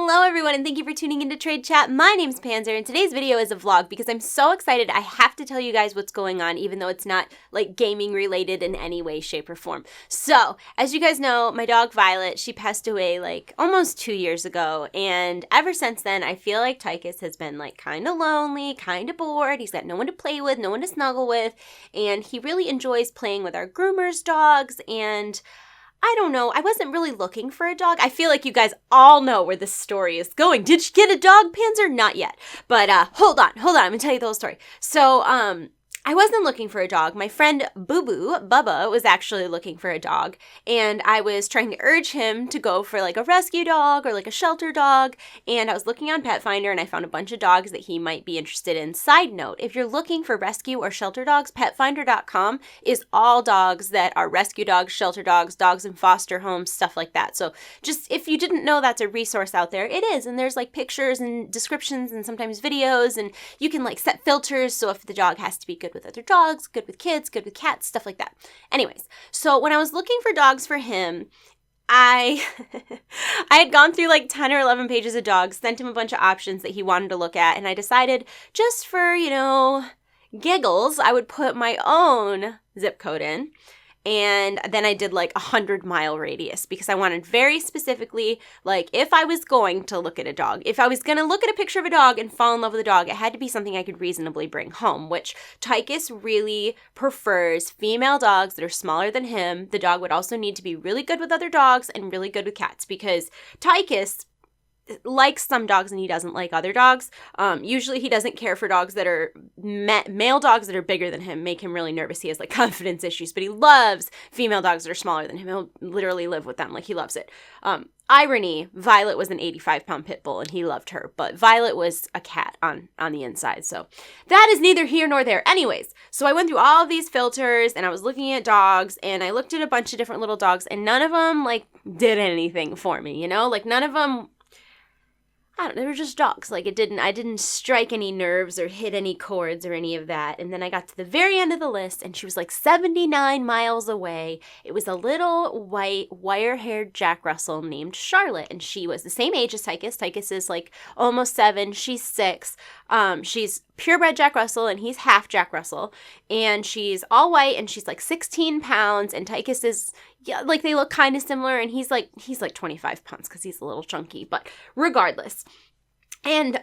Hello everyone, and thank you for tuning into TradeChat. My name's Panzer, and today's video is a vlog because I'm so excited I have to tell you guys what's going on, even though it's not like gaming related in any way, shape, or form. So, as you guys know, my dog Violet, she passed away like almost 2 years ago, and ever since then I feel like Tychus has been like kind of lonely, kind of bored. He's got no one to play with, no one to snuggle with, and he really enjoys playing with our groomer's dogs. And I don't know. I wasn't really looking for a dog. I feel like you guys all know where this story is going. Did you get a dog, Panzer? Not yet. But hold on. I'm going to tell you the whole story. So, I wasn't looking for a dog. My friend Bubba, was actually looking for a dog, and I was trying to urge him to go for like a rescue dog or like a shelter dog, and I was looking on Pet Finder and I found a bunch of dogs that he might be interested in. Side note, if you're looking for rescue or shelter dogs, petfinder.com is all dogs that are rescue dogs, shelter dogs, dogs in foster homes, stuff like that. So just if you didn't know that's a resource out there, it is, and there's like pictures and descriptions and sometimes videos, and you can like set filters so if the dog has to be good with other dogs, good with kids, good with cats, stuff like that. Anyways, so when I was looking for dogs for him, I had gone through like 10 or 11 pages of dogs, sent him a bunch of options that he wanted to look at, and I decided just for, giggles, I would put my own zip code in. And then I did like 100-mile radius because I wanted very specifically, like if I was going to look at a dog, if I was going to look at a picture of a dog and fall in love with a dog, it had to be something I could reasonably bring home, which Tychus really prefers female dogs that are smaller than him. The dog would also need to be really good with other dogs and really good with cats because Tychus likes some dogs and he doesn't like other dogs. Usually he doesn't care for dogs that are male dogs that are bigger than him, make him really nervous. He has like confidence issues, but he loves female dogs that are smaller than him. He'll literally live with them. Like he loves it. Irony, Violet was an 85-pound pit bull and he loved her, but Violet was a cat on the inside. So that is neither here nor there. Anyways, so I went through all of these filters and I was looking at dogs and I looked at a bunch of different little dogs and none of them like did anything for me, like none of them, I don't know, they were just dogs. Like I didn't strike any nerves or hit any chords or any of that. And then I got to the very end of the list and she was like 79 miles away. It was a little white, wire-haired Jack Russell named Charlotte. And she was the same age as Tychus. Tychus is like almost 7. She's 6. She's purebred Jack Russell and he's half Jack Russell. And she's all white and she's like 16 pounds. And Tychus is, yeah, like they look kind of similar. And he's like 25 pounds because he's a little chunky. But regardless. And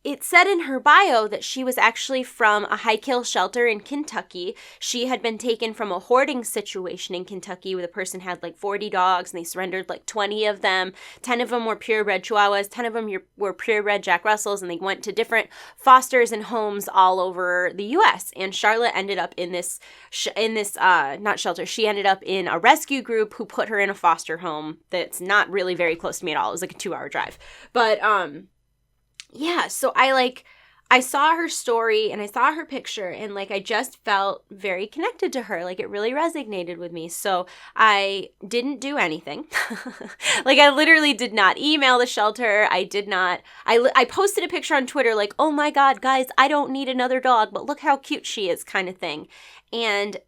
it said in her bio that she was actually from a high-kill shelter in Kentucky. She had been taken from a hoarding situation in Kentucky where the person had like 40 dogs and they surrendered like 20 of them. 10 of them were purebred Chihuahuas. 10 of them were purebred Jack Russells, and they went to different fosters and homes all over the U.S. And Charlotte ended up in this not shelter. She ended up in a rescue group who put her in a foster home that's not really very close to me at all. It was like a 2-hour drive. But yeah, so I saw her story and I saw her picture and like I just felt very connected to her. Like it really resonated with me. So I didn't do anything. Like I literally did not email the shelter. I posted a picture on Twitter like, oh my God, guys, I don't need another dog, but look how cute she is kind of thing. And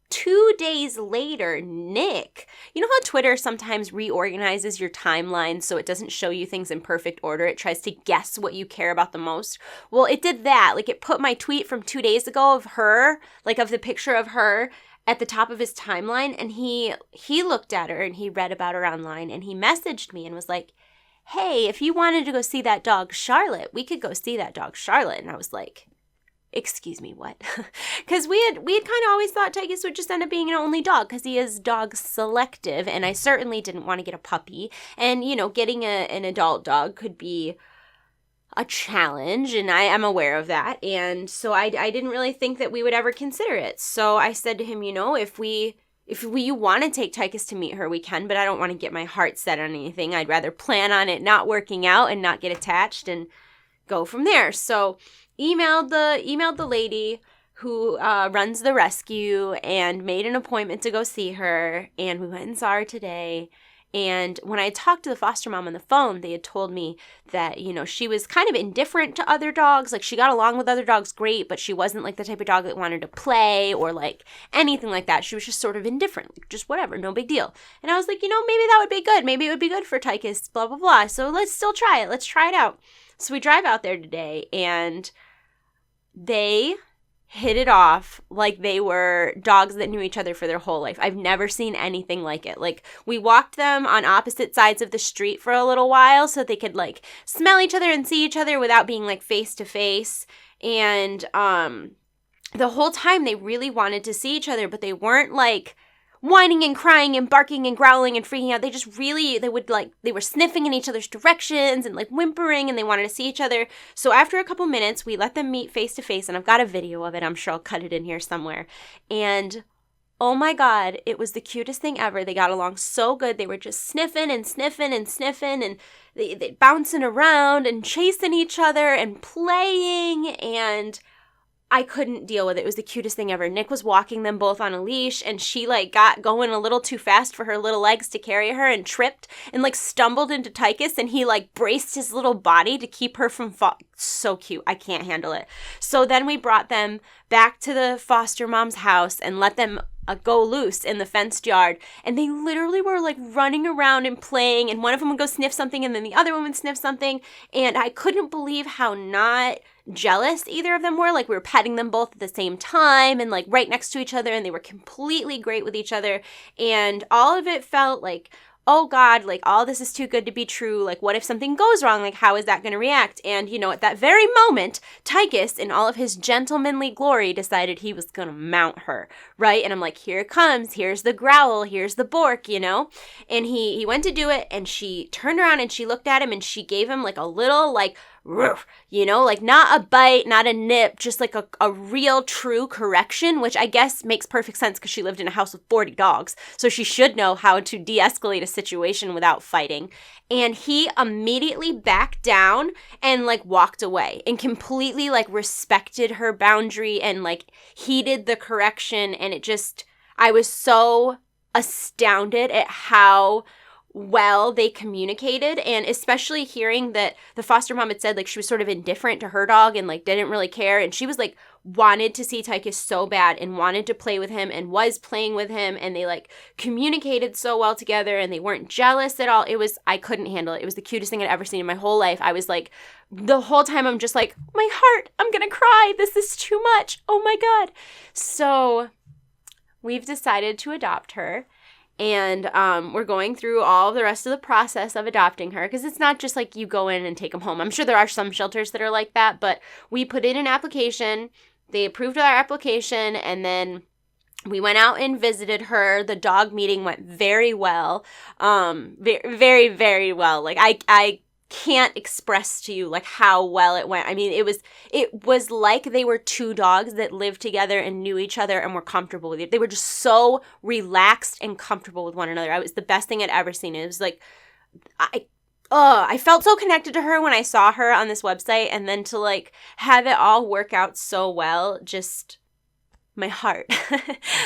2 days later, Nick, you know how Twitter sometimes reorganizes your timeline so it doesn't show you things in perfect order? It tries to guess what you care about the most. Well, it did that. Like it put my tweet from 2 days ago of her, like of the picture of her at the top of his timeline. And he looked at her and he read about her online and he messaged me and was like, hey, if you wanted to go see that dog Charlotte, we could go see that dog Charlotte. And I was like, excuse me, what? Because we had kind of always thought Tychus would just end up being an only dog because he is dog selective, and I certainly didn't want to get a puppy. And, getting an adult dog could be a challenge, and I am aware of that. And so I didn't really think that we would ever consider it. So I said to him, if you want to take Tychus to meet her, we can, but I don't want to get my heart set on anything. I'd rather plan on it not working out and not get attached and go from there. So emailed the lady who runs the rescue and made an appointment to go see her, and we went and saw her today. And when I talked to the foster mom on the phone, they had told me that, you know, she was kind of indifferent to other dogs. Like, she got along with other dogs great, but she wasn't like the type of dog that wanted to play or like anything like that. She was just sort of indifferent, like, just whatever, no big deal. And I was like, you know, maybe that would be good. Maybe it would be good for Tychus, blah, blah, blah. So let's still try it. Let's try it out. So we drive out there today, and they hit it off like they were dogs that knew each other for their whole life. I've never seen anything like it. Like, we walked them on opposite sides of the street for a little while so they could like smell each other and see each other without being like face to face. And the whole time they really wanted to see each other, but they weren't like whining and crying and barking and growling and freaking out. They just really, they were sniffing in each other's directions and like whimpering, and they wanted to see each other. So after a couple minutes, we let them meet face to face, and I've got a video of it. I'm sure I'll cut it in here somewhere. And oh my God, it was the cutest thing ever. They got along so good. They were just sniffing and sniffing and sniffing, and they bouncing around and chasing each other and playing, and I couldn't deal with it. It was the cutest thing ever. Nick was walking them both on a leash, and she like got going a little too fast for her little legs to carry her and tripped and like stumbled into Tychus, and he like braced his little body to keep her from so cute. I can't handle it. So then we brought them back to the foster mom's house and let them go loose in the fenced yard, and they literally were like running around and playing, and one of them would go sniff something and then the other one would sniff something, and I couldn't believe how not jealous either of them were. Like, we were petting them both at the same time and like right next to each other, and they were completely great with each other, and all of it felt like, oh God, like all this is too good to be true. Like, what if something goes wrong? Like, how is that going to react? And, you know, at that very moment, Tychus, in all of his gentlemanly glory, decided he was going to mount her, right? And I'm like, here it comes. Here's the growl. Here's the bork, you know? And he went to do it, and she turned around and she looked at him, and she gave him like a little like, you know, like not a bite, not a nip, just like a real true correction, which I guess makes perfect sense because she lived in a house with 40 dogs. So she should know how to de-escalate a situation without fighting. And he immediately backed down and like walked away and completely like respected her boundary and like heeded the correction. And it just, I was so astounded at how well they communicated, and especially hearing that the foster mom had said like she was sort of indifferent to her dog and like didn't really care, and she was like wanted to see Tychus so bad and wanted to play with him and was playing with him, and they like communicated so well together, and they weren't jealous at all. I couldn't handle it. It was the cutest thing I'd ever seen in my whole life. I was like, the whole time I'm just like, my heart, I'm gonna cry. This is too much. Oh my God. So we've decided to adopt her. And we're going through all the rest of the process of adopting her, because it's not just like you go in and take them home. I'm sure there are some shelters that are like that, but we put in an application. They approved our application, and then we went out and visited her. The dog meeting went very well, very, very, very well. Like I can't express to you like how well it went. I mean, it was like they were two dogs that lived together and knew each other and were comfortable with it. They were just so relaxed and comfortable with one another. It was the best thing I'd ever seen. It was like, I felt so connected to her when I saw her on this website, and then to like have it all work out so well, just my heart,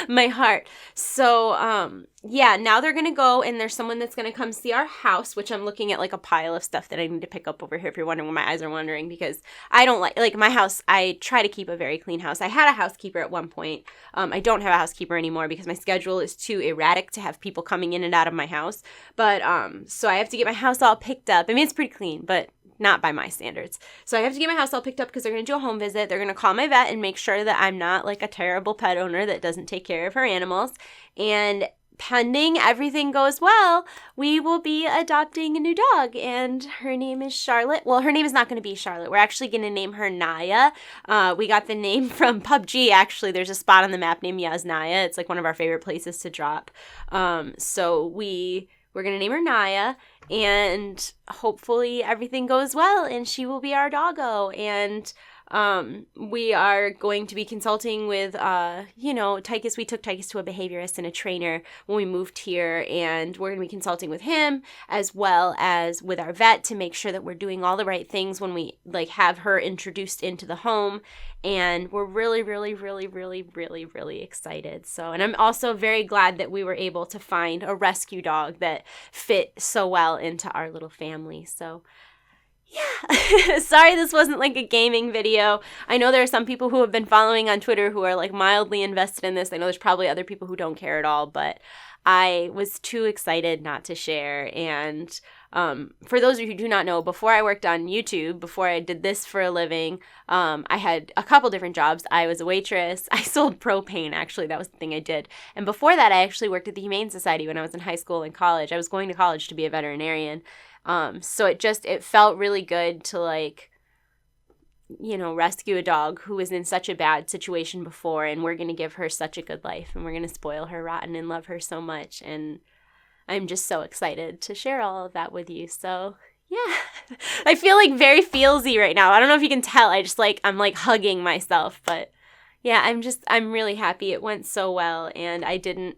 my heart. So, yeah, now they're going to go, and there's someone that's going to come see our house, which I'm looking at like a pile of stuff that I need to pick up over here if you're wondering why my eyes are wandering, because I don't like my house. I try to keep a very clean house. I had a housekeeper at one point. I don't have a housekeeper anymore because my schedule is too erratic to have people coming in and out of my house. But, so I have to get my house all picked up. I mean, it's pretty clean, but not by my standards. So I have to get my house all picked up because they're going to do a home visit. They're going to call my vet and make sure that I'm not like a terrible pet owner that doesn't take care of her animals. And pending everything goes well, we will be adopting a new dog, and her name is Charlotte. Well, her name is not going to be Charlotte. We're actually going to name her Naya. We got the name from PUBG, actually. There's a spot on the map named Yaznaya. It's like one of our favorite places to drop. So we're going to name her Naya, and hopefully everything goes well and she will be our doggo. And we are going to be consulting with, Tychus. We took Tychus to a behaviorist and a trainer when we moved here, and we're going to be consulting with him as well as with our vet to make sure that we're doing all the right things when we have her introduced into the home. And we're really, really, really, really, really, really excited. So, and I'm also very glad that we were able to find a rescue dog that fit so well into our little family. So, yeah. Sorry this wasn't a gaming video. I know there are some people who have been following on Twitter who are mildly invested in this. I know there's probably other people who don't care at all, but I was too excited not to share. And for those of you who do not know, before I worked on YouTube, before I did this for a living, I had a couple different jobs. I was a waitress. I sold propane, actually. That was the thing I did. And before that, I actually worked at the Humane Society when I was in high school and college. I was going to college to be a veterinarian. So it felt really good to rescue a dog who was in such a bad situation before, and we're going to give her such a good life, and we're going to spoil her rotten and love her so much. And I'm just so excited to share all of that with you. So yeah, I feel very feelsy right now. I don't know if you can tell. I'm hugging myself, but yeah, I'm really happy. It went so well, and I didn't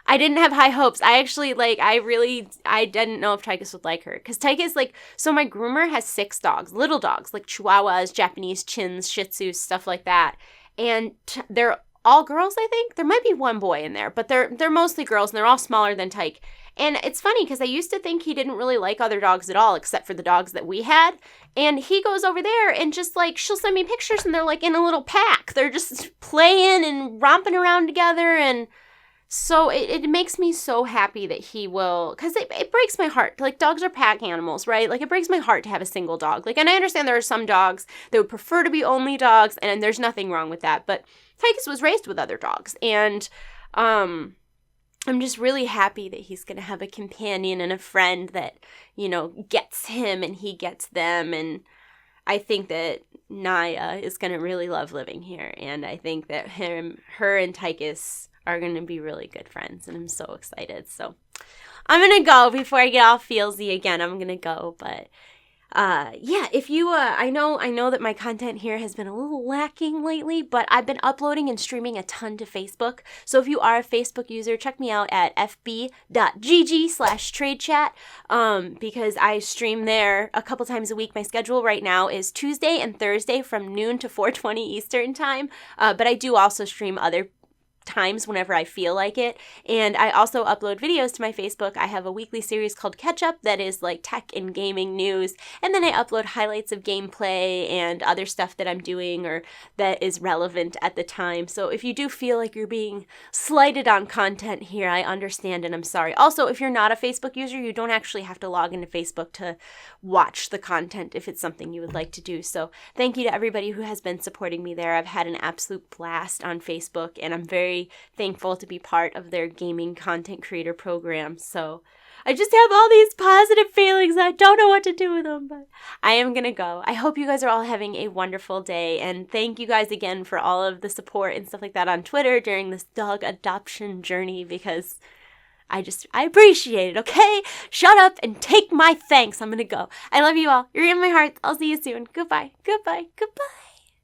have high hopes. I actually, I didn't know if Tychus would like her. Because Tychus, so my groomer has 6 dogs, little dogs, Chihuahuas, Japanese Chins, Shih Tzus, stuff like that. And they're all girls, I think. There might be one boy in there, but they're mostly girls, and they're all smaller than Tyke. And it's funny, because I used to think he didn't really like other dogs at all, except for the dogs that we had. And he goes over there and just, she'll send me pictures, and they're, in a little pack. They're just playing and romping around together, and so it makes me so happy that he will, because it breaks my heart. Dogs are pack animals, right? It breaks my heart to have a single dog. And I understand there are some dogs that would prefer to be only dogs, and there's nothing wrong with that. But Tychus was raised with other dogs, and I'm just really happy that he's going to have a companion and a friend that, gets him and he gets them. And I think that Naya is going to really love living here, and I think that her and Tychus are going to be really good friends, and I'm so excited. So I'm going to go before I get all feelsy again. I'm going to go, but yeah, if you, I know that my content here has been a little lacking lately, but I've been uploading and streaming a ton to Facebook. So if you are a Facebook user, check me out at fb.gg/TradeChat, because I stream there a couple times a week. My schedule right now is Tuesday and Thursday from noon to 4:20 Eastern time, but I do also stream other times whenever I feel like it. And I also upload videos to my Facebook. I have a weekly series called Catch Up that is tech and gaming news, and then I upload highlights of gameplay and other stuff that I'm doing or that is relevant at the time. So if you do feel like you're being slighted on content here, I understand and I'm sorry. Also, if you're not a Facebook user, you don't actually have to log into Facebook to watch the content if it's something you would like to do. So thank you to everybody who has been supporting me there. I've had an absolute blast on Facebook, and I'm very thankful to be part of their gaming content creator program. So I just have all these positive feelings. I don't know what to do with them, but I am going to go. I hope you guys are all having a wonderful day, and thank you guys again for all of the support and stuff like that on Twitter during this dog adoption journey, because I appreciate it, okay? Shut up and take my thanks. I'm going to go. I love you all. You're in my heart. I'll see you soon. Goodbye. Goodbye. Goodbye.